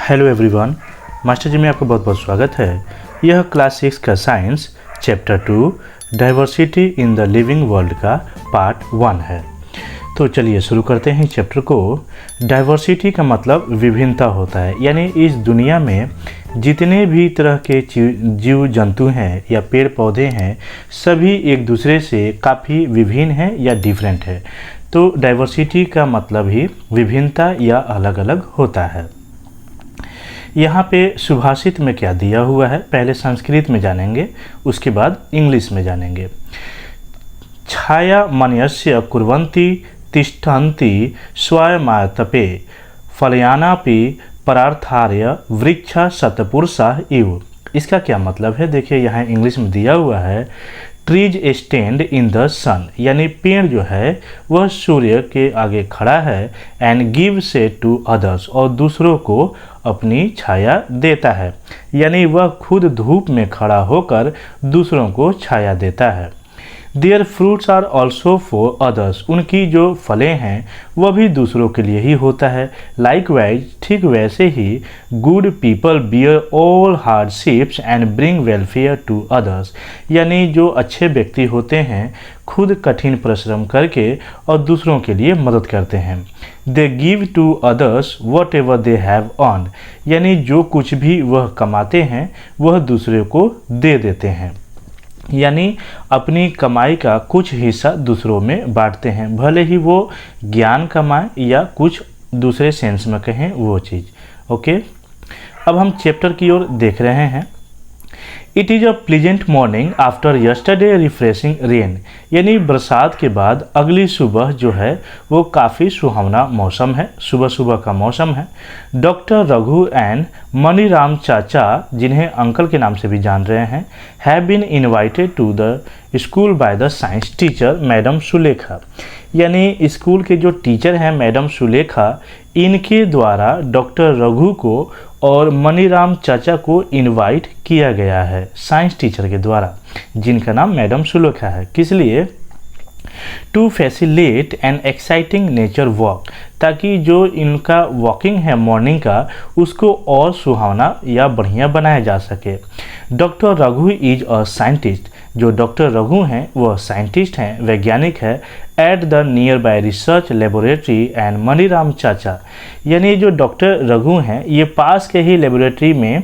Hello everyone, master जी में आपका बहुत बहुत स्वागत है। यह क्लास 6 का science chapter 2 diversity in the living world का पार्ट 1 है। तो चलिए शुरू करते हैं चैप्टर को। डाइवर्सिटी का मतलब विभिन्नता होता है, यानी इस दुनिया में जितने भी तरह के जीव जंतु हैं या पेड़ पौधे हैं, सभी एक दूसरे से काफ़ी विभिन्न हैं या डिफरेंट है। तो डाइवर्सिटी का मतलब ही विभिन्नता या अलग अलग होता है। यहाँ पे सुभाषित में क्या दिया हुआ है, पहले संस्कृत में जानेंगे, उसके बाद इंग्लिश में जानेंगे। छाया मन्यस्य कुर्वन्ति तिष्ठन्ति स्वयमातपे फलयानापि परार्थार्य वृक्षा शतपुरुषा इव। इसका क्या मतलब है, देखिए यहाँ इंग्लिश में दिया हुआ है ट्रीज स्टैंड इन द सन, यानी पेड़ जो है वह सूर्य के आगे खड़ा है, एंड गिव से टू अदर्स, और दूसरों को अपनी छाया देता है, यानी वह खुद धूप में खड़ा होकर दूसरों को छाया देता है। Their fruits are also for others, उनकी जो फलें हैं वह भी दूसरों के लिए ही होता है। लाइकवाइज, ठीक वैसे ही good people bear all hardships and bring welfare to others, यानी जो अच्छे व्यक्ति होते हैं खुद कठिन परिश्रम करके और दूसरों के लिए मदद करते हैं। They give to others whatever they have earned, यानी जो कुछ भी वह कमाते हैं वह दूसरे को दे देते हैं, यानी अपनी कमाई का कुछ हिस्सा दूसरों में बांटते हैं, भले ही वो ज्ञान कमाएं या कुछ दूसरे सेंस में कहें वो चीज़। ओके, अब हम चैप्टर की ओर देख रहे हैं। It is a pleasant morning after yesterday refreshing rain, यानी बरसात के बाद अगली सुबह जो है वो काफ़ी सुहावना मौसम है, सुबह सुबह का मौसम है। डॉक्टर रघु एंड मनीराम चाचा, जिन्हें अंकल के नाम से भी जान रहे हैं, have been invited to the school by the science teacher madam Sulekha, यानी स्कूल के जो टीचर हैं मैडम सुलेखा, इनके द्वारा डॉक्टर रघु को और मनीराम चाचा को इनवाइट किया गया है साइंस टीचर के द्वारा, जिनका नाम मैडम सुलेखा है। किस लिए? To facilitate an exciting nature walk, ताकि जो इनका वॉकिंग है मॉर्निंग का उसको और सुहावना या बढ़िया बनाया जा सके। Doctor Raghu is a scientist, जो डॉक्टर रघु हैं वह साइंटिस्ट हैं, वैज्ञानिक है, at the near by research laboratory and Maniram चाचा, यानी जो डॉक्टर रघु हैं ये पास के ही लेबोरेटरी में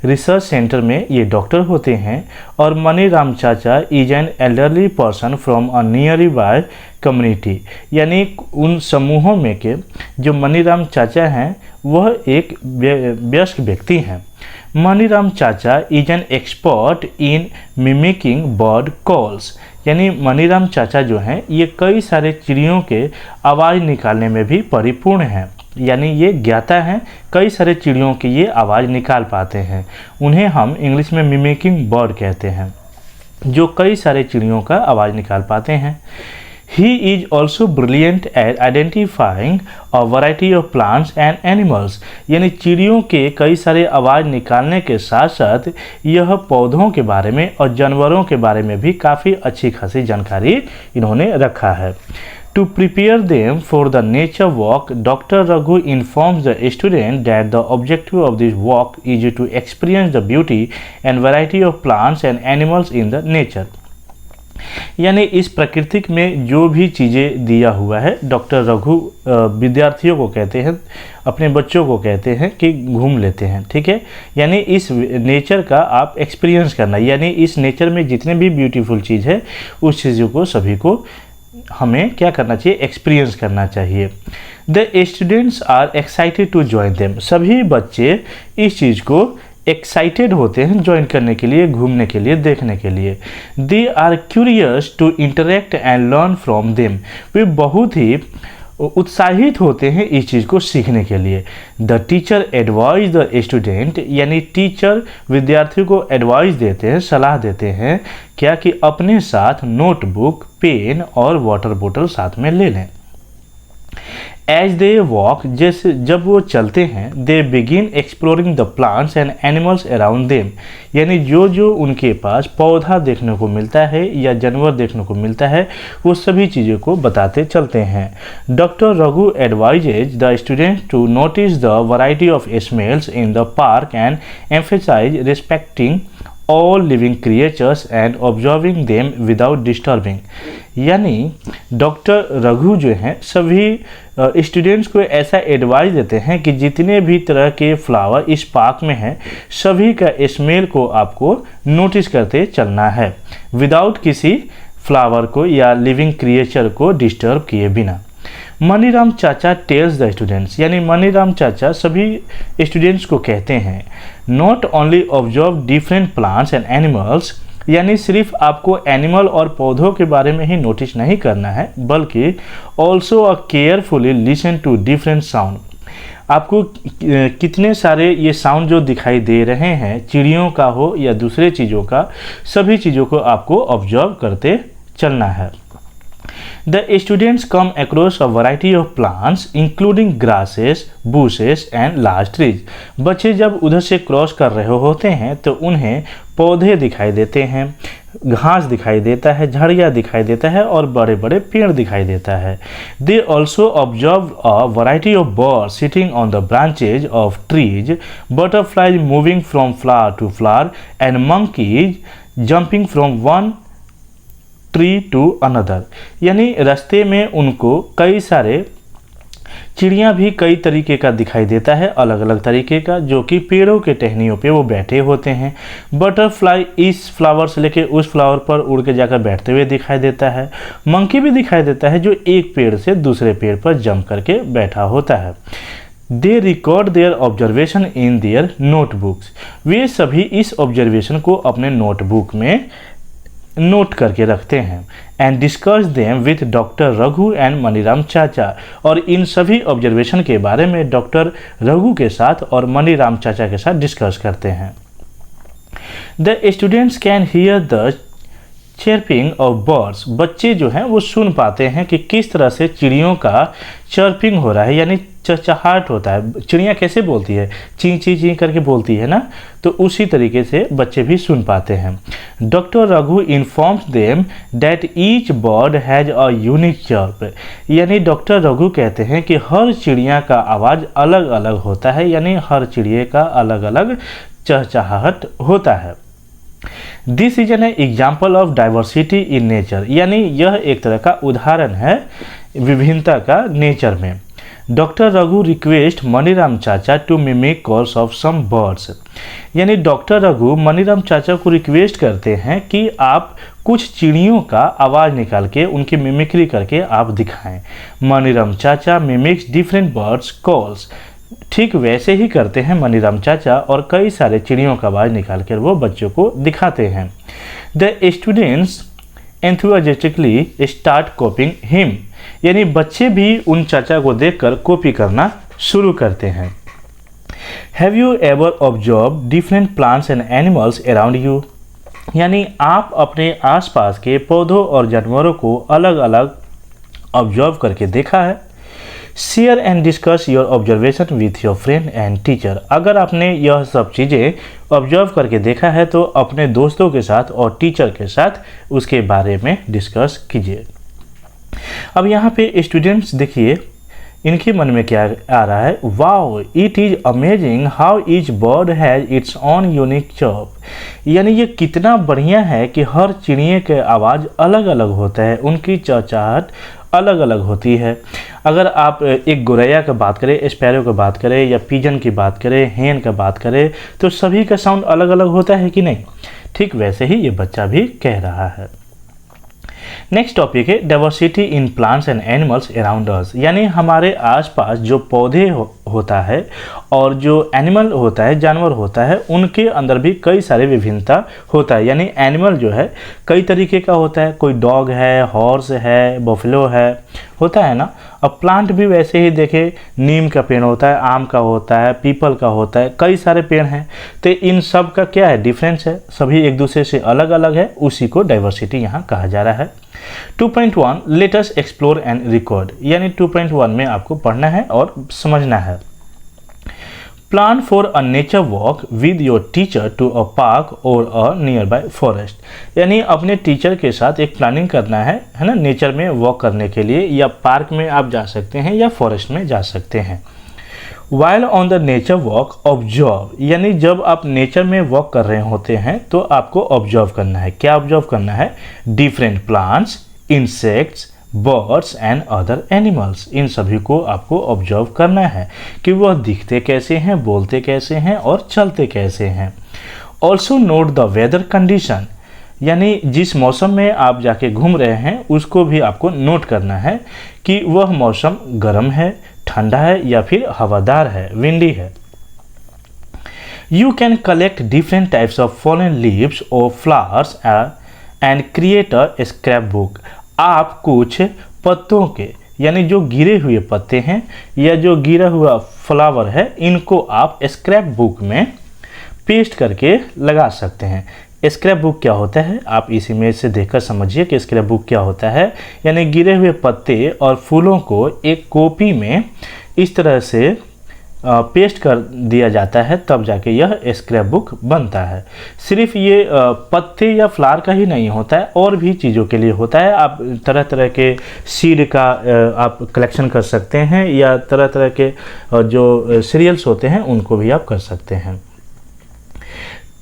रिसर्च सेंटर में ये डॉक्टर होते हैं, और मनीराम चाचा is an elderly person from a near by community, यानी उन समूहों में के जो मनीराम चाचा हैं वह एक वयस्क व्यक्ति हैं। मनीराम चाचा is an expert in mimicking bird calls, यानी मनीराम चाचा जो हैं ये कई सारे चिड़ियों के आवाज़ निकालने में भी परिपूर्ण हैं, यानी ये ज्ञाता हैं, कई सारे चिड़ियों की ये आवाज़ निकाल पाते हैं। उन्हें हम इंग्लिश में मिमिकिंग बर्ड कहते हैं, जो कई सारे चिड़ियों का आवाज़ निकाल पाते हैं। He is also brilliant at identifying a variety of plants and animals, यानी चिड़ियों के कई सारे आवाज़ निकालने के साथ साथ यह पौधों के बारे में और जानवरों के बारे में भी काफ़ी अच्छी खासी जानकारी इन्होंने रखा है। To prepare them for the nature walk, Dr. Raghu informs the student that the objective of this walk is to experience the beauty and variety of plants and animals in the nature, यानी इस प्राकृतिक में जो भी चीज़ें दिया हुआ है डॉक्टर रघु विद्यार्थियों को कहते हैं, अपने बच्चों को कहते हैं कि घूम लेते हैं, ठीक है, यानी इस नेचर का आप एक्सपीरियंस करना, यानी इस नेचर में जितने भी ब्यूटीफुल चीज़ है उस चीज़ों को सभी को हमें क्या करना चाहिए, एक्सपीरियंस करना चाहिए। The students are excited to join them, सभी बच्चे इस चीज़ को एक्साइटेड होते हैं ज्वाइन करने के लिए, घूमने के लिए, देखने के लिए। They are curious to interact and learn from them, वे बहुत ही उत्साहित होते हैं इस चीज़ को सीखने के लिए। The teacher advise the student, यानी टीचर विद्यार्थियों को एडवाइस देते हैं, सलाह देते हैं क्या कि अपने साथ नोटबुक, पेन और वाटर बोतल साथ में ले लें। एज दे वॉक, जैसे जब वो चलते हैं, they begin exploring the plants and animals around them, यानी जो जो उनके पास पौधा देखने को मिलता है या जानवर देखने को मिलता है वो सभी चीज़ों को बताते चलते हैं। Doctor Raghu advises the students to notice the variety of smells in the park and emphasize respecting all living creatures and observing them without disturbing, यानी डॉक्टर रघु जो हैं सभी स्टूडेंट्स को ऐसा एडवाइस देते हैं कि जितने भी तरह के फ्लावर इस पार्क में हैं सभी का स्मेल को आपको नोटिस करते चलना है विदाउट किसी फ्लावर को या लिविंग क्रिएचर को डिस्टर्ब किए बिना। मनीराम चाचा टेल्स द स्टूडेंट्स, यानी मनीराम चाचा सभी स्टूडेंट्स को कहते हैं not only observe different plants and animals, यानी सिर्फ आपको एनिमल और पौधों के बारे में ही नोटिस नहीं करना है बल्कि also a carefully listen to different sound. आपको कितने सारे ये साउंड जो दिखाई दे रहे हैं, चिड़ियों का हो या दूसरे चीज़ों का, सभी चीज़ों को आपको ऑब्जर्व करते चलना है। The students come across a variety of plants including grasses, bushes and large trees. बच्चे जब उधर से क्रॉस कर रहे होते हैं तो उन्हें पौधे दिखाई देते हैं, घास दिखाई देता है, झाड़ियाँ दिखाई देता है और बड़े बड़े पेड़ दिखाई देता है। They also observe a variety of birds sitting on the branches of trees, butterflies moving from flower to flower and monkeys jumping from one tree to another, यानी रास्ते में उनको कई सारे चिड़ियाँ भी कई तरीके का दिखाई देता है, अलग अलग तरीके का, जो कि पेड़ों के टहनियों पे वो बैठे होते हैं। बटरफ्लाई इस फ्लावर से लेके उस फ्लावर पर उड़ के जाकर बैठते हुए दिखाई देता है। मंकी भी दिखाई देता है जो एक पेड़ से दूसरे पेड़ पर जंप करके बैठा होता है। They record their observation in their notebooks, वे सभी इस ऑब्जर्वेशन को अपने नोटबुक में नोट करके रखते हैं। And discuss them with doctor Raghu and Maniram चाचा, और इन सभी ऑब्जर्वेशन के बारे में डॉक्टर रघु के साथ और मनीराम चाचा के साथ डिस्कस करते हैं। The students can hear the chirping of birds, बच्चे जो हैं वो सुन पाते हैं कि किस तरह से चिड़ियों का चर्पिंग हो रहा है, यानी चहचहाट होता है। चिड़ियाँ कैसे बोलती है, ची ची ची करके बोलती है ना, तो उसी तरीके से बच्चे भी सुन पाते हैं। Doctor Raghu informs them that each bird has a unique chirp, यानी डॉक्टर रघु कहते हैं कि हर चिड़िया का आवाज़ अलग अलग होता है, यानी हर चिड़िया का अलग अलग चहचहाहट होता है। This is an example of diversity in nature, यानी यह एक तरह का उदाहरण है विभिन्नता का नेचर में। डॉक्टर रघु रिक्वेस्ट मनीराम चाचा to mimic calls of some birds, यानी डॉक्टर रघु मनीराम चाचा को रिक्वेस्ट करते हैं कि आप कुछ चिड़ियों का आवाज़ निकाल के उनकी मिमिक्री करके आप दिखाएं। मनीराम चाचा मिमिक्स डिफरेंट बर्ड्स कॉल्स, ठीक वैसे ही करते हैं मनीराम चाचा और कई सारे चिड़ियों का आवाज़ निकाल कर वो बच्चों को दिखाते हैं। The students enthusiastically start कॉपिंग him, यानी बच्चे भी उन चाचा को देखकर कॉपी करना शुरू करते हैं। Have you ever observe different plants and animals around you, यानी आप अपने आसपास के पौधों और जानवरों को अलग अलग ऑब्जर्व करके देखा है। Share and discuss your observation with your friend and teacher, अगर आपने यह सब चीज़ें ऑब्जर्व करके देखा है तो अपने दोस्तों के साथ और टीचर के साथ उसके बारे में डिस्कस कीजिए। अब यहाँ पे स्टूडेंट्स देखिए इनके मन में क्या आ रहा है, wow it is amazing how each bird has its on unique chirp, यानी ये कितना बढ़िया है कि हर चिड़िया के आवाज़ अलग अलग होता है, उनकी चहचहाहट अलग अलग होती है। अगर आप एक गोरैया का बात करें, स्पैरो का बात करें या पिजन की बात करें, हेन का बात करें, तो सभी का साउंड अलग अलग होता है कि नहीं, ठीक वैसे ही ये बच्चा भी कह रहा है। नेक्स्ट टॉपिक है diversity in plants and animals around us, यानी हमारे आसपास जो पौधे होता है और जो एनिमल होता है, जानवर होता है, उनके अंदर भी कई सारे विभिन्नता होता है। यानी एनिमल जो है कई तरीके का होता है, कोई डॉग है, हॉर्स है, बफेलो है, होता है ना। अब प्लांट भी वैसे ही देखे, नीम का पेड़ होता है, आम का होता है, पीपल का होता है, कई सारे पेड़ हैं। तो इन सब का क्या है, डिफरेंस है, सभी एक दूसरे से अलग अलग है, उसी को डाइवर्सिटी यहाँ कहा जा रहा है। 2.1 let us explore and record, यानी 2.1 में आपको पढ़ना है और समझना है। Plan for a nature walk with your teacher to a park और अ नियर बाय फॉरेस्ट, यानी अपने टीचर के साथ एक प्लानिंग करना है ना, नेचर में वॉक करने के लिए, या पार्क में आप जा सकते हैं या फॉरेस्ट में जा सकते हैं। While on the nature walk observe, यानी जब आप नेचर में वॉक कर रहे होते हैं तो आपको ऑब्जर्व करना है। क्या ऑब्जर्व करना है? Different plants, insects, birds and other animals, इन सभी को आपको ऑब्जर्व करना है कि वह दिखते कैसे हैं, बोलते कैसे हैं और चलते कैसे हैं। Also note the weather condition, यानी जिस मौसम में आप जाके घूम रहे हैं उसको भी आपको नोट करना है कि वह मौसम गर्म है, ठंडा है या फिर हवादार है, विंडी है। You can collect different types of fallen leaves और flowers and create a scrap book, आप कुछ पत्तों के, यानी जो गिरे हुए पत्ते हैं या जो गिरा हुआ फ्लावर है, इनको आप स्क्रैप बुक में पेस्ट करके लगा सकते हैं। स्क्रैप बुक क्या होता है, आप इस इमेज से देखकर समझिए कि स्क्रैप बुक क्या होता है। यानी गिरे हुए पत्ते और फूलों को एक कॉपी में इस तरह से पेस्ट कर दिया जाता है, तब जाके यह स्क्रैप बुक बनता है। सिर्फ ये पत्ते या फ्लावर का ही नहीं होता है, और भी चीज़ों के लिए होता है। आप तरह तरह के सीड का आप कलेक्शन कर सकते हैं, या तरह तरह के जो सीरियल्स होते हैं उनको भी आप कर सकते हैं।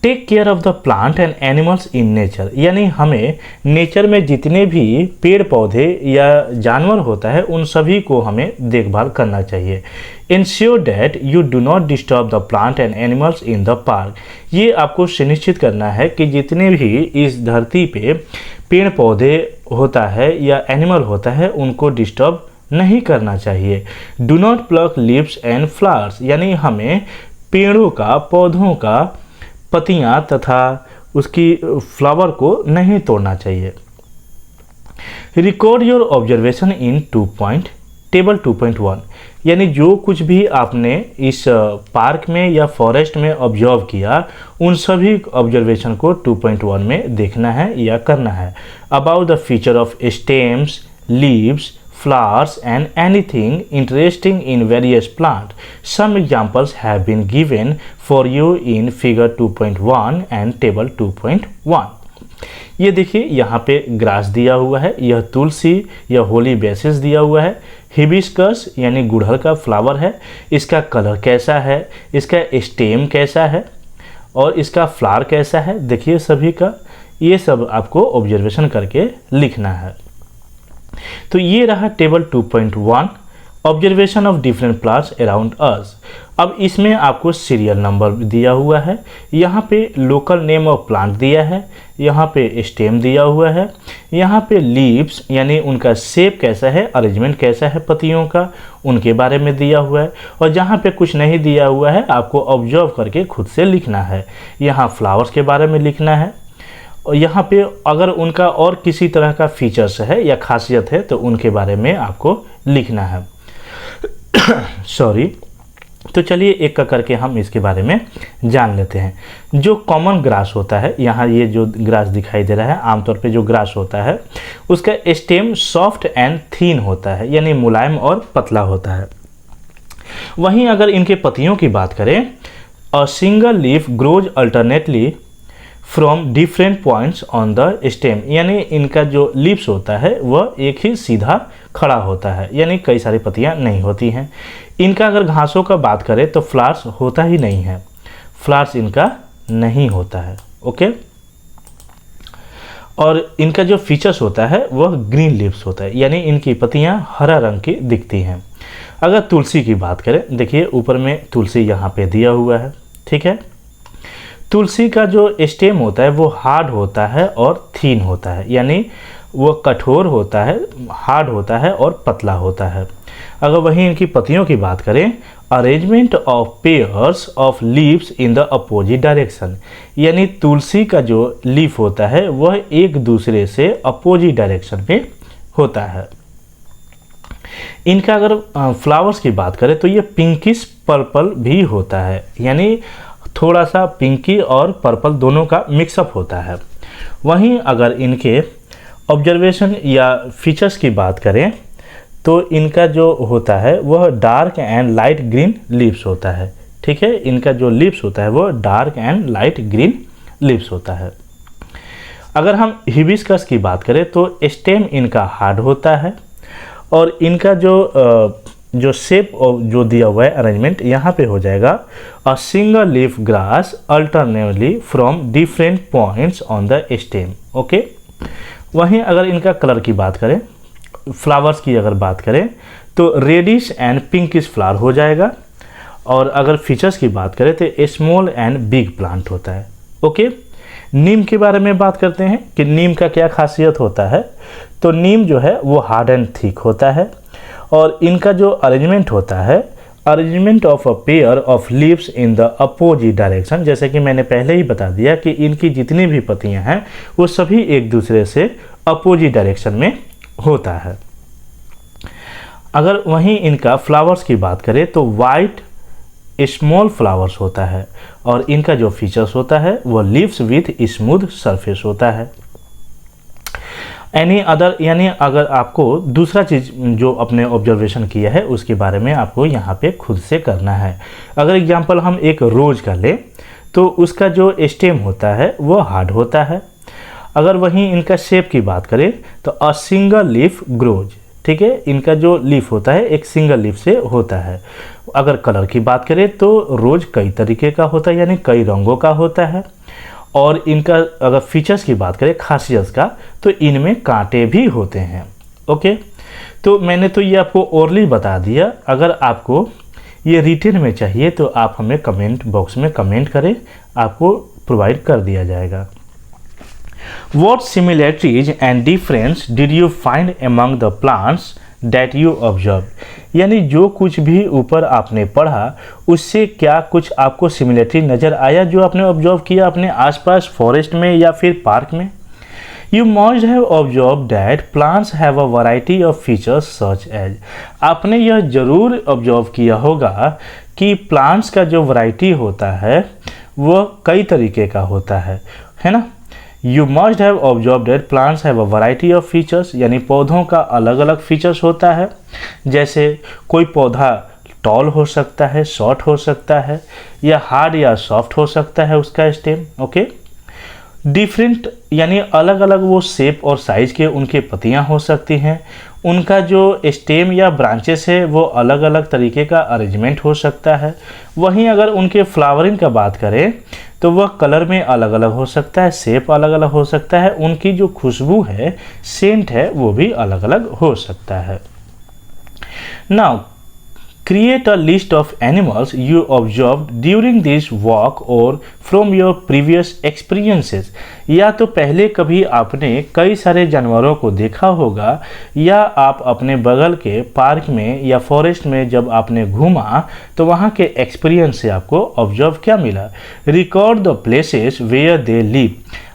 Take care of the plant and animals in nature, यानी हमें नेचर में जितने भी पेड़ पौधे या जानवर होता है उन सभी को हमें देखभाल करना चाहिए। Ensure that you do not disturb the plant and animals in the park, ये आपको सुनिश्चित करना है कि जितने भी इस धरती पे पेड़ पौधे होता है या एनिमल होता है उनको डिस्टर्ब नहीं करना चाहिए। Do not plug leaves and flowers, यानी हमें पेड़ों का, पौधों का पत्तियां तथा उसकी फ्लावर को नहीं तोड़ना चाहिए। Record your observation in table 2.1, यानी जो कुछ भी आपने इस पार्क में या फॉरेस्ट में ऑब्जर्व किया उन सभी ऑब्जर्वेशन को 2.1 में देखना है या करना है। About the feature of stems, leaves, flowers and anything interesting in various plants. Some examples have been given for you in figure 2.1 and table 2.1. ये देखिए यहाँ पे ग्रास दिया हुआ है, यह तुलसी या होली बेसिस दिया हुआ है, हिबिस्कस यानी गुड़हल का फ्लावर है, इसका कलर कैसा है, इसका स्टेम कैसा है और इसका फ्लावर कैसा है, देखिए सभी का, ये सब आपको ऑब्जर्वेशन करके लिखना है। तो ये रहा table 2.1 observation of different plants around us. अब इसमें आपको सीरियल नंबर दिया हुआ है, यहाँ पे लोकल नेम ऑफ प्लांट दिया है, यहाँ पे स्टेम दिया हुआ है, यहाँ पे लीव्स यानी उनका शेप कैसा है, अरेंजमेंट कैसा है पत्तियों का, उनके बारे में दिया हुआ है, और जहाँ पे कुछ नहीं दिया हुआ है आपको ऑब्जर्व करके खुद से लिखना है। यहाँ फ्लावर्स के बारे में लिखना है, और यहाँ पे अगर उनका और किसी तरह का फीचर्स है या खासियत है तो उनके बारे में आपको लिखना है। सॉरी। तो चलिए एक एक करके हम इसके बारे में जान लेते हैं। जो कॉमन ग्रास होता है, यहाँ ये जो ग्रास दिखाई दे रहा है, आमतौर पे जो ग्रास होता है उसका स्टेम सॉफ्ट एंड थीन होता है, यानी मुलायम और पतला होता है। वहीं अगर इनके पत्तियों की बात करें, a single leaf grows alternately from different points on the stem, यानी इनका जो लीव्स होता है वह एक ही सीधा खड़ा होता है, यानी कई सारी पत्तियां नहीं होती हैं। इनका अगर घासों का बात करें तो फ्लावर्स होता ही नहीं है, फ्लावर्स इनका नहीं होता है। ओके। और इनका जो फीचर्स होता है वह ग्रीन लीव्स होता है, यानी इनकी पत्तियां हरा रंग की दिखती हैं। अगर तुलसी की बात करें, देखिए ऊपर में तुलसी यहाँ पे दिया हुआ है, ठीक है। तुलसी का जो स्टेम होता है वो हार्ड होता है और थीन होता है, यानी वो कठोर होता है, हार्ड होता है और पतला होता है। अगर वहीं इनकी पत्तियों की बात करें, arrangement of pairs of leaves in the opposite direction, यानी तुलसी का जो लीफ होता है वह एक दूसरे से अपोजिट डायरेक्शन में होता है। इनका अगर फ्लावर्स की बात करें तो ये पिंकिश पर्पल भी होता है, यानी थोड़ा सा पिंकी और पर्पल दोनों का मिक्सअप होता है। वहीं अगर इनके ऑब्जर्वेशन या फीचर्स की बात करें तो इनका जो होता है वह dark and light green leaves होता है। ठीक है, इनका जो लीव्स होता है वो dark and light green leaves होता है। अगर हम हिबिस्कस की बात करें तो स्टेम इनका हार्ड होता है और इनका जो शेप जो दिया हुआ है अरेंजमेंट यहाँ पे हो जाएगा a single leaf grass alternately from different points on the stem. Okay, वहीं अगर इनका कलर की बात करें, फ्लावर्स की अगर बात करें तो रेडिश एंड पिंकिश फ्लावर हो जाएगा। और अगर फीचर्स की बात करें तो स्मॉल एंड बिग प्लांट होता है। ओके, नीम के बारे में बात करते हैं कि नीम का क्या खासियत होता है। तो नीम जो है वो हार्ड एंड थिक होता है और इनका जो अरेंजमेंट होता है, arrangement of a pair of leaves in the opposite direction, जैसे कि मैंने पहले ही बता दिया कि इनकी जितनी भी पत्तियां हैं वो सभी एक दूसरे से अपोजिट डायरेक्शन में होता है। अगर वहीं इनका फ्लावर्स की बात करें तो वाइट स्मॉल फ्लावर्स होता है और इनका जो फीचर्स होता है वो लीव्स विथ स्मूथ सरफेस होता है। एनी अदर, यानी अगर आपको दूसरा चीज़ जो अपने ऑब्जर्वेशन किया है उसके बारे में आपको यहाँ पे खुद से करना है। अगर एग्जांपल हम एक रोज का लें तो उसका जो स्टेम होता है वो हार्ड होता है। अगर वहीं इनका शेप की बात करें तो अ सिंगल लीफ ग्रोज। ठीक है, इनका जो लीफ होता है एक सिंगल लीफ से होता है। अगर कलर की बात करें तो रोज कई तरीके का होता है, यानी कई रंगों का होता है। और इनका अगर फीचर्स की बात करें, खासियत का, तो इनमें कांटे भी होते हैं। ओके, तो मैंने तो ये आपको ओरली बता दिया। अगर आपको ये रिटन में चाहिए तो आप हमें कमेंट बॉक्स में कमेंट करें, आपको प्रोवाइड कर दिया जाएगा। What similarities and difference did you find among the plants that you observed? यानी जो कुछ भी ऊपर आपने पढ़ा उससे क्या कुछ आपको सिमिलरिटी नज़र आया जो आपने ऑब्जर्व किया अपने आसपास फॉरेस्ट में या फिर पार्क में? You must have observed that plants have a variety of features such as, आपने यह जरूर ऑब्जर्व किया होगा कि प्लांट्स का जो वैरायटी होता है वह कई तरीके का होता है ना। You must have observed that plants have a variety of features, यानी पौधों का अलग अलग फीचर्स होता है। जैसे कोई पौधा टॉल हो सकता है, शॉर्ट हो सकता है, या हार्ड या सॉफ्ट हो सकता है उसका स्टेम। ओके, डिफरेंट यानी अलग अलग वो शेप और साइज के उनके पत्तियां हो सकती हैं। उनका जो स्टेम या ब्रांचेस है वो अलग अलग तरीके का अरेंजमेंट हो सकता है। वहीं अगर उनके फ्लावरिंग का बात करें तो वह कलर में अलग अलग हो सकता है, शेप अलग अलग हो सकता है, उनकी जो खुशबू है, सेंट है, वो भी अलग अलग हो सकता है। Now create a list of animals you observed during this walk और फ्रॉम योर प्रीवियस एक्सपीरियंसेस। या तो पहले कभी आपने कई सारे जानवरों को देखा होगा या आप अपने बगल के पार्क में या फॉरेस्ट में जब आपने घूमा तो वहाँ के एक्सपीरियंस से आपको ऑब्जर्व क्या मिला। Record the places where they live,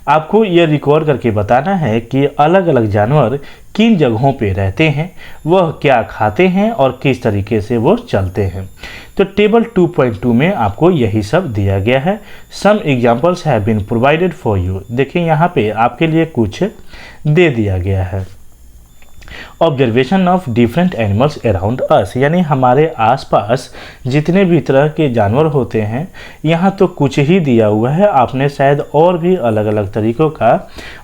आपको यह रिकॉर्ड करके बताना है कि अलग अलग जानवर किन जगहों पे रहते हैं, वह क्या खाते हैं और किस तरीके से वो चलते हैं। तो टेबल 2.2 में आपको यही सब दिया गया है। Some examples have been provided for you. देखिए यहाँ पे आपके लिए कुछ दे दिया गया है। Observation of different animals around us, यानी हमारे आसपास जितने भी तरह के जानवर होते हैं, यहाँ तो कुछ ही दिया हुआ है, आपने शायद और भी अलग अलग तरीक़ों का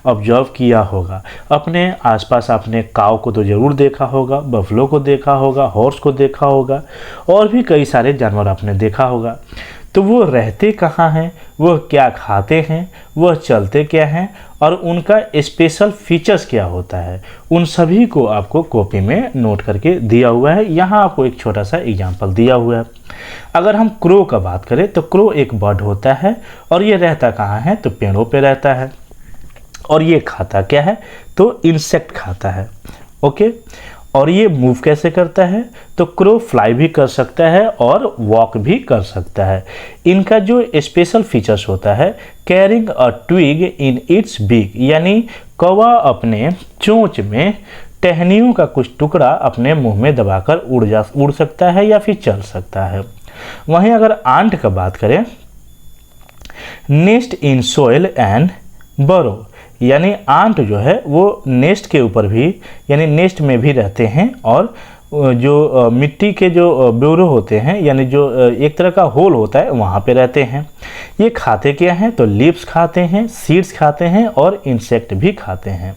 ऑब्जर्व किया होगा। अपने आसपास आपने काऊ को तो ज़रूर देखा होगा, बफलो को देखा होगा, हॉर्स को देखा होगा, और भी कई सारे जानवर आपने देखा होगा। तो वो रहते कहाँ हैं, वह क्या खाते हैं, वह चलते क्या हैं और उनका स्पेशल फीचर्स क्या होता है, उन सभी को आपको कॉपी में नोट करके दिया हुआ है। यहाँ आपको एक छोटा सा एग्जांपल दिया हुआ है। अगर हम क्रो का बात करें तो क्रो एक बर्ड होता है और ये रहता कहाँ है, तो पेड़ों पे रहता है। और ये खाता क्या है, तो इंसेक्ट खाता है। ओके, और ये मूव कैसे करता है, तो क्रो फ्लाई भी कर सकता है और वॉक भी कर सकता है। इनका जो स्पेशल फीचर्स होता है, carrying a twig in its beak, यानी कौवा अपने चोंच में टहनियों का कुछ टुकड़ा अपने मुंह में दबाकर उड़ सकता है या फिर चल सकता है। वहीं अगर आंट का बात करें, नेस्ट इन सोइल एंड बरो, यानी आंट जो है वो नेस्ट के ऊपर भी यानी नेस्ट में भी रहते हैं, और जो मिट्टी के जो ब्यूरो होते हैं यानी जो एक तरह का होल होता है वहाँ पे रहते हैं। ये खाते क्या हैं? तो लीव्स खाते हैं, सीड्स खाते हैं और इंसेक्ट भी खाते हैं।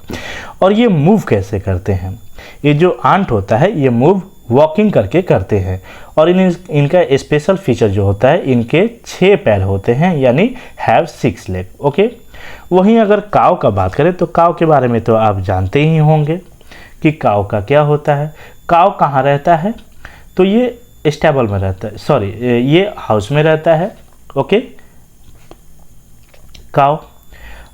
और ये मूव कैसे करते हैं? ये जो आंट होता है ये मूव वॉकिंग करके करते हैं, और इनका स्पेशल फीचर जो होता है इनके 6 पैर होते हैं यानी हैव 6 लेग। ओके, वहीं अगर काव का बात करें तो काव के बारे में तो आप जानते ही होंगे कि काव का क्या होता है। काव कहाँ रहता है? तो ये स्टेबल में रहता है, सॉरी ये हाउस में रहता है। ओके, काव।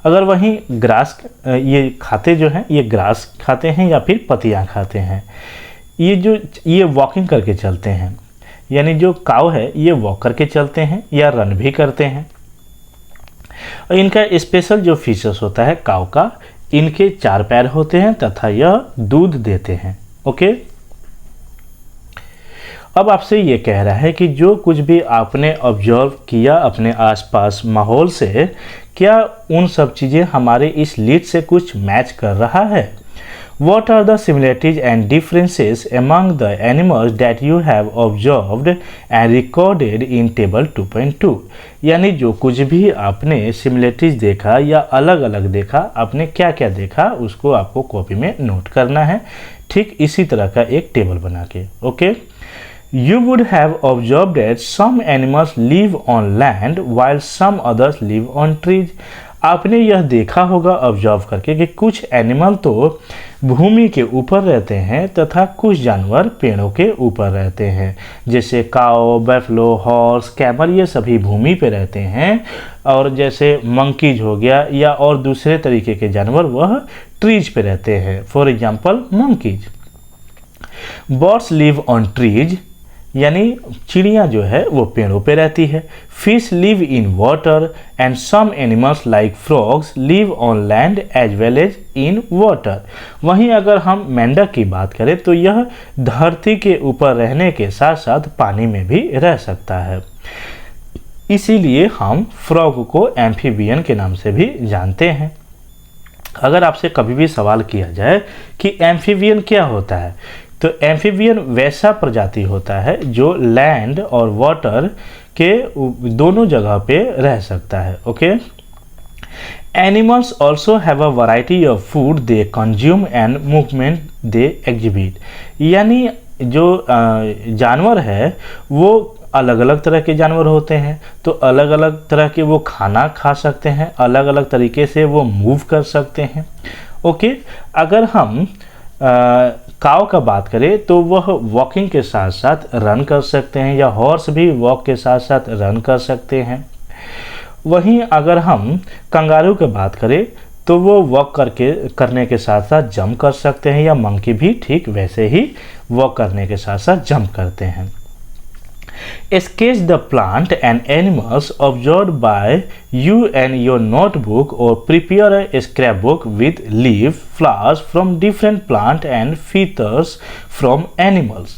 अगर वहीं ग्रास ये खाते जो हैं ये ग्रास खाते हैं या फिर पत्तियाँ खाते हैं। ये वॉकिंग करके चलते हैं, यानी जो काव है ये वॉक करके चलते हैं या रन भी करते हैं। और इनका स्पेशल जो फीचर्स होता है काव का, इनके 4 पैर होते हैं तथा यह दूध देते हैं। ओके, अब आपसे ये कह रहा है कि जो कुछ भी आपने ऑब्जर्व किया अपने आसपास माहौल से, क्या उन सब चीज़ें हमारे इस लीड से कुछ मैच कर रहा है? What are the similarities and differences among the animals that you have observed and recorded in table 2.2? यानी जो कुछ भी आपने सिमिलरिटीज देखा या अलग अलग देखा, आपने क्या क्या देखा उसको आपको कॉपी में नोट करना है, ठीक इसी तरह का एक टेबल बना के। Okay, You would have observed that some animals live on land while some others live on trees. आपने यह देखा होगा ऑब्जर्व करके कि कुछ एनिमल तो भूमि के ऊपर रहते हैं तथा कुछ जानवर पेड़ों के ऊपर रहते हैं, जैसे काऊ, बैफलो, हॉर्स, कैमल, ये सभी भूमि पे रहते हैं। और जैसे मंकीज हो गया या और दूसरे तरीके के जानवर वह ट्रीज पे रहते हैं, for example monkeys. Birds live on trees, यानी चिड़ियाँ जो है वो पेड़ों पे रहती है। Fish live in water and some animals like frogs live on land as well as in water. वहीं अगर हम मेंढक की बात करें तो यह धरती के ऊपर रहने के साथ साथ पानी में भी रह सकता है, इसीलिए हम फ्रॉग को एम्फीबियन के नाम से भी जानते हैं। अगर आपसे कभी भी सवाल किया जाए कि एम्फीबियन क्या होता है, तो एम्फीबियन वैसा प्रजाति होता है जो लैंड और वाटर के दोनों जगह पे रह सकता है। Okay, animals also have a variety of food they consume and movement they exhibit. यानी जो जानवर है वो अलग अलग तरह के जानवर होते हैं, तो अलग अलग तरह के वो खाना खा सकते हैं, अलग अलग तरीके से वो मूव कर सकते हैं। ओके, अगर हम काव का बात करें तो वह वॉकिंग के साथ साथ रन कर सकते हैं, या हॉर्स भी वॉक के साथ साथ रन कर सकते हैं। वहीं अगर हम कंगारू की बात करें तो वो वॉक करने के साथ साथ जंप कर सकते हैं, या मंकी भी ठीक वैसे ही वॉक करने के साथ साथ जंप करते हैं। Sketch the plant and animals observed by you and your notebook, or prepare a scrapbook with leaf, flowers from different plant and feathers from animals.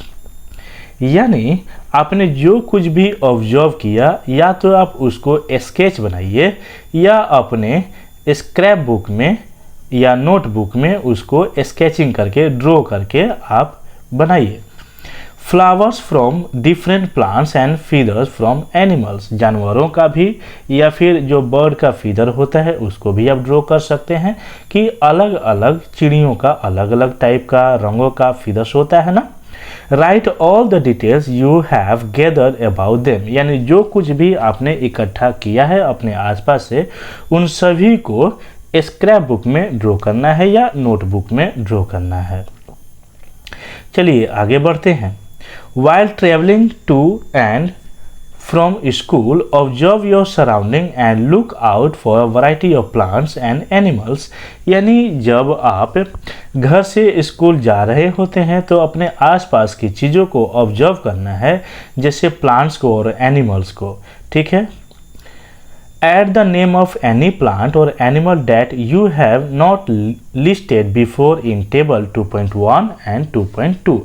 यानी आपने जो कुछ भी ऑब्जर्व किया या तो आप उसको स्केच बनाइए या अपने स्क्रैप बुक में या नोटबुक में उसको स्केचिंग करके ड्रॉ करके आप बनाइए। Flowers from different plants and feathers from animals, जानवरों का भी या फिर जो बर्ड का फीदर होता है उसको भी आप ड्रॉ कर सकते हैं कि अलग अलग चिड़ियों का अलग अलग टाइप का रंगों का फीदर्स होता है ना। Right all the details you have gathered about them, यानी जो कुछ भी आपने इकट्ठा किया है अपने आसपास से उन सभी को स्क्रैप बुक में ड्रॉ करना है या नोटबुक में ड्रॉ करना है। चलिए आगे बढ़ते हैं। While traveling to and from school, observe your surrounding and look out for a variety of plants and animals. यानी जब आप घर से स्कूल जा रहे होते हैं तो अपने आसपास की चीज़ों को ऑब्जर्व करना है, जैसे प्लांट्स को और एनिमल्स को। ठीक है, Add the name of any plant or animal that you have not listed before in table 2.1 and 2.2.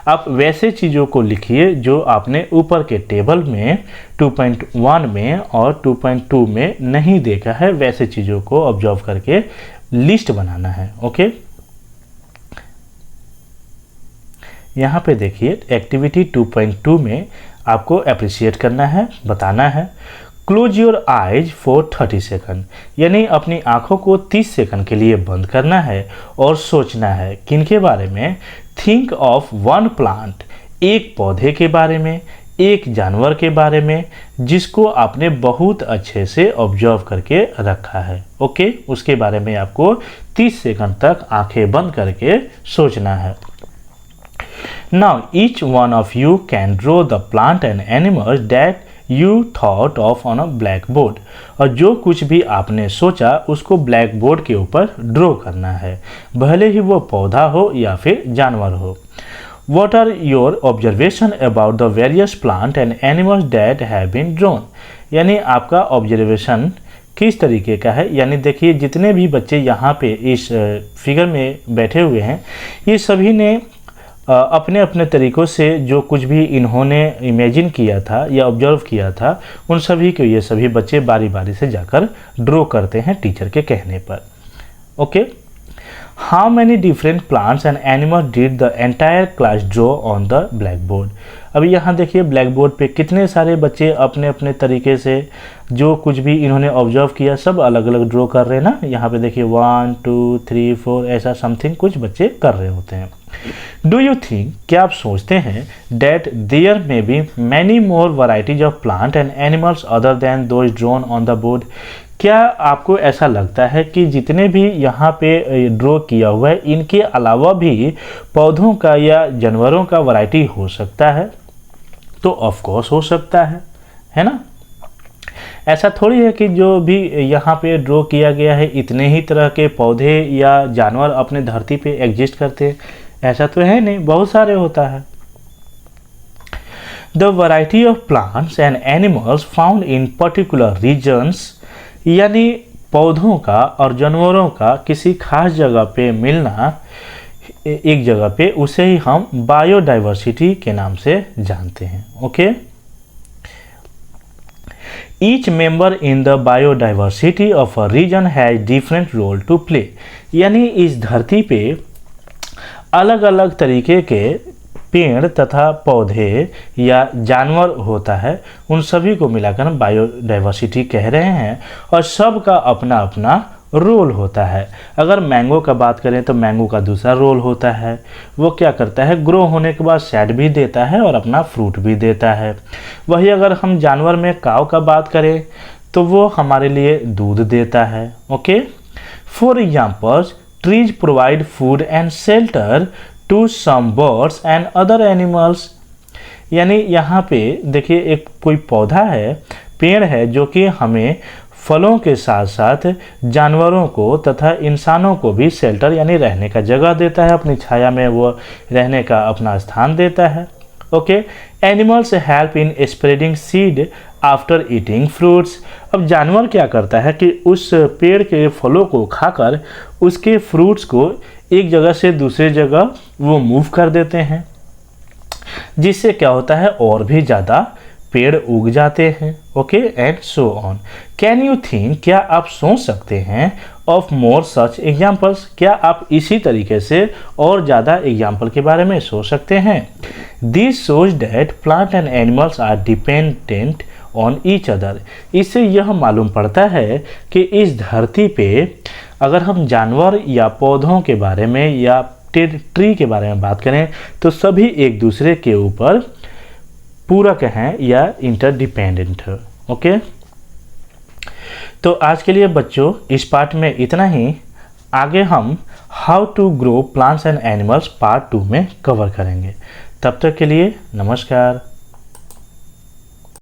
आप वैसे चीज़ों को लिखिए जो आपने ऊपर के टेबल में 2.1 में और 2.2 में नहीं देखा है, वैसे चीज़ों को ऑब्जर्व करके लिस्ट बनाना है। ओके, यहाँ पे देखिए एक्टिविटी 2.2 में आपको अप्रिशिएट करना है, बताना है close your eyes for 30 second, यानी अपनी आंखों को 30 सेकंड के लिए बंद करना है और सोचना है किनके बारे में। थिंक ऑफ वन प्लांट, एक पौधे के बारे में, एक जानवर के बारे में जिसको आपने बहुत अच्छे से ऑब्जर्व करके रखा है। ओके, उसके बारे में आपको 30 सेकंड तक आंखें बंद करके सोचना है। Now each one of you can draw the plant and animals that you thought of on a blackboard, और जो कुछ भी आपने सोचा उसको ब्लैक बोर्ड के ऊपर ड्रॉ करना है, भले ही वो पौधा हो या फिर जानवर हो। What are your observation about the various plant and animals that have been drawn, यानी आपका ऑब्जर्वेशन किस तरीके का है। यानी देखिए जितने भी बच्चे यहाँ पे इस फिगर में बैठे हुए हैं ये सभी ने अपने अपने तरीक़ों से जो कुछ भी इन्होंने इमेजिन किया था या ऑब्जर्व किया था उन सभी को ये सभी बच्चे बारी बारी से जाकर ड्रॉ करते हैं टीचर के कहने पर। Okay, how many different plants and animals did the entire class draw on the black board. अभी यहाँ देखिए ब्लैक बोर्ड पे कितने सारे बच्चे अपने अपने तरीके से जो कुछ भी इन्होंने ऑब्जर्व किया सब अलग अलग ड्रॉ कर रहे हैं ना। यहाँ पे देखिए 1 2 3 4 ऐसा समथिंग कुछ बच्चे कर रहे होते हैं। डू यू थिंक, क्या आप सोचते हैं that there may be many more varieties of plant and animals other than those drawn on the board. क्या आपको ऐसा लगता है कि जितने भी यहाँ पे ड्रॉ किया हुआ है इनके अलावा भी पौधों का या जानवरों का वैरायटी हो सकता है? तो ऑफ कोर्स हो सकता है ना। ऐसा थोड़ी है कि जो भी यहाँ पे ड्रॉ किया गया है इतने ही तरह के पौधे या जानवर अपने धरती पे एग्जिस्ट करते हैं, ऐसा तो है नहीं, बहुत सारे होता है। The variety of plants and animals found in particular regions, यानी पौधों का और जानवरों का किसी खास जगह पे मिलना एक जगह पे, उसे ही हम बायोडाइवर्सिटी के नाम से जानते हैं। Okay, each member in the biodiversity of a region has different role to play, यानी इस धरती पे अलग अलग तरीके के पेड़ तथा पौधे या जानवर होता है, उन सभी को मिलाकर हम बायोडाइवर्सिटी कह रहे हैं और सबका अपना अपना रोल होता है। अगर मैंगो का बात करें तो मैंगो का दूसरा रोल होता है, वो क्या करता है ग्रो होने के बाद शैड भी देता है और अपना फ्रूट भी देता है। वही अगर हम जानवर में काऊ का बात करें तो वो हमारे लिए दूध देता है। Okay, for examples trees provide food and shelter to some birds and other animals, यानी यहाँ पे देखिए एक कोई पौधा है, पेड़ है जो कि हमें फलों के साथ साथ जानवरों को तथा इंसानों को भी शेल्टर यानी रहने का जगह देता है, अपनी छाया में वो रहने का अपना स्थान देता है। Okay, animals help in spreading seed after eating fruits. अब जानवर क्या करता है कि उस पेड़ के फलों को खाकर उसके फ्रूट्स को एक जगह से दूसरे जगह वो मूव कर देते हैं, जिससे क्या होता है और भी ज़्यादा पेड़ उग जाते हैं। Okay, and so on. Can you think, क्या आप सोच सकते हैं ऑफ मोर सच एग्जाम्पल्स, क्या आप इसी तरीके से और ज़्यादा एग्जाम्पल के बारे में सोच सकते हैं। This shows that plant and animals are dependent on each other, इससे यह मालूम पड़ता है कि इस धरती पे अगर हम जानवर या पौधों के बारे में या ट्री के बारे में बात करें तो सभी एक दूसरे के ऊपर पूरक हैं या इंटरडिपेंडेंट है। ओके, तो आज के लिए बच्चों इस पार्ट में इतना ही। आगे हम how to grow plants and animals part 2 में कवर करेंगे। तब तक के लिए नमस्कार।